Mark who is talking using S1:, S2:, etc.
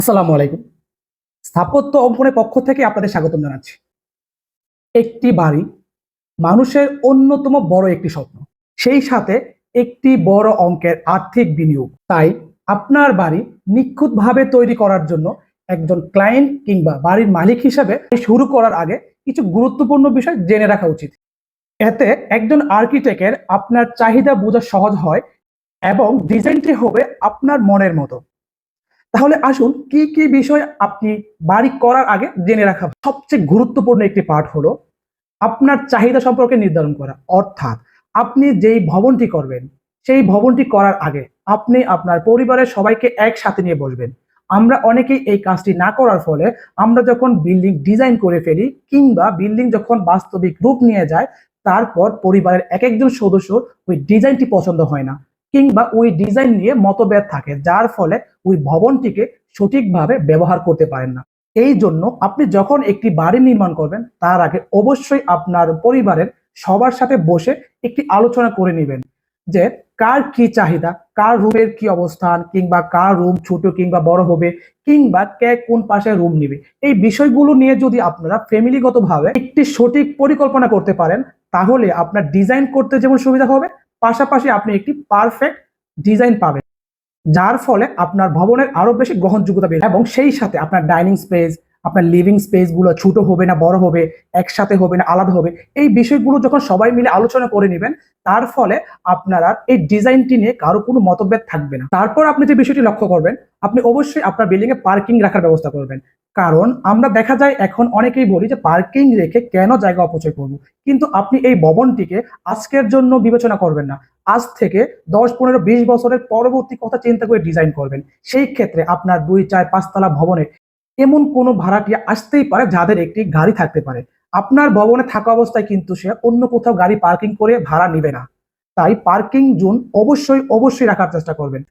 S1: আসসালামু আলাইকুম। স্থাপত্য অঙ্কনের পক্ষ থেকে আপনাদের স্বাগতম জানাচ্ছি। একটি বাড়ি মানুষের অন্যতম বড় একটি স্বপ্ন। সেই সাথে একটি বড় অঙ্কের আর্থিক বিনিয়োগ। তাই আপনার বাড়ি নিখুঁতভাবে তৈরি করার জন্য একজন ক্লায়েন্ট কিংবা বাড়ির মালিক হিসেবে শুরু করার আগে কিছু গুরুত্বপূর্ণ বিষয় জেনে রাখা উচিত। এতে একজন আর্কিটেক্টের আপনার চাহিদা বোঝা সহজ হয় এবং ডিজাইনটি হবে আপনার মনের মতো। তাহলে আসুন কি কি বিষয় আপনি বাড়ি করার আগে জেনে রাখা সবচেয়ে গুরুত্বপূর্ণ একটি পার্ট হলো আপনার চাহিদা সম্পর্কে নির্ধারণ করা। অর্থাৎ আপনি যেই ভবনটি করবেন সেই ভবনটি করার আগে আপনি আপনার পরিবারের সবাইকে একসাথে নিয়ে বসবেন। আমরা অনেকেই এই কাজটি না করার ফলে আমরা যখন বিল্ডিং ডিজাইন করে ফেলি কিংবা বিল্ডিং যখন বাস্তবিক রূপ নিয়ে যায়, তারপর পরিবারের এক একজন সদস্য ওই ডিজাইনটি পছন্দ হয় না কিংবা ওই ডিজাইন নিয়ে মতভেদ থাকে, যার ফলে ওই ভবনটিকে সঠিকভাবে ব্যবহার করতে পারেন না। এই জন্য আপনি যখন একটি বাড়ি নির্মাণ করবেন তার আগে অবশ্যই আপনার পরিবারের সবার সাথে বসে একটি আলোচনা করে নেবেন যে কার কি চাহিদা, কার রুমের কি অবস্থান, কিংবা কার রুম ছোট কিংবা বড় হবে, কিংবা কে কোন পাশে রুম নিবে। এই বিষয়গুলো নিয়ে যদি আপনারা ফ্যামিলিগতভাবে একটি সঠিক পরিকল্পনা করতে পারেন, তাহলে আপনার ডিজাইন করতে যেমন সুবিধা হবে, পাশাপাশি আপনি একটি পারফেক্ট ডিজাইন পাবেন, যার ফলে আপনার ভবনের আরো বেশি গ্রহণযোগ্যতা বেড়ে এবং সেই সাথে আপনার ডাইনিং স্পেস, আপনার লিভিং স্পেস গুলো ছোট হবে না বড় হবে, একসাথে হবে না আলাদা হবে, এই বিষয়গুলো যখন সবাই মিলে আলোচনা করে নেবেন, তার ফলে আপনারা এই ডিজাইনটি নিয়ে কারো কোনো মতভেদ থাকবে না। তারপর আপনি যে বিষয়টি লক্ষ্য করবেন, আপনি অবশ্যই আপনার বিল্ডিং এ পার্কিং রাখার ব্যবস্থা করবেন। কারণ আমরা দেখা যায় এখন অনেকেই বলি যে পার্কিং রেখে কেন জায়গা অপচয় করবো, কিন্তু আপনি এই ভবনটিকে আজকের জন্য বিবেচনা করবেন না, আজ থেকে 10, 15, 20 বছরের পরবর্তী কথা চিন্তা করে ডিজাইন করবেন। সেই ক্ষেত্রে আপনার 2, 4, 5 তলা ভবনে এমন কোনো ভাড়াটিয়া আসতেই পারে যাদের একটি গাড়ি থাকতে পারে। আপনার ভবনে থাকা অবস্থায় কিন্তু সে অন্য কোথাও গাড়ি পার্কিং করে ভাড়া নিবে না। তাই পার্কিং জোন অবশ্যই অবশ্যই রাখার চেষ্টা করবেন।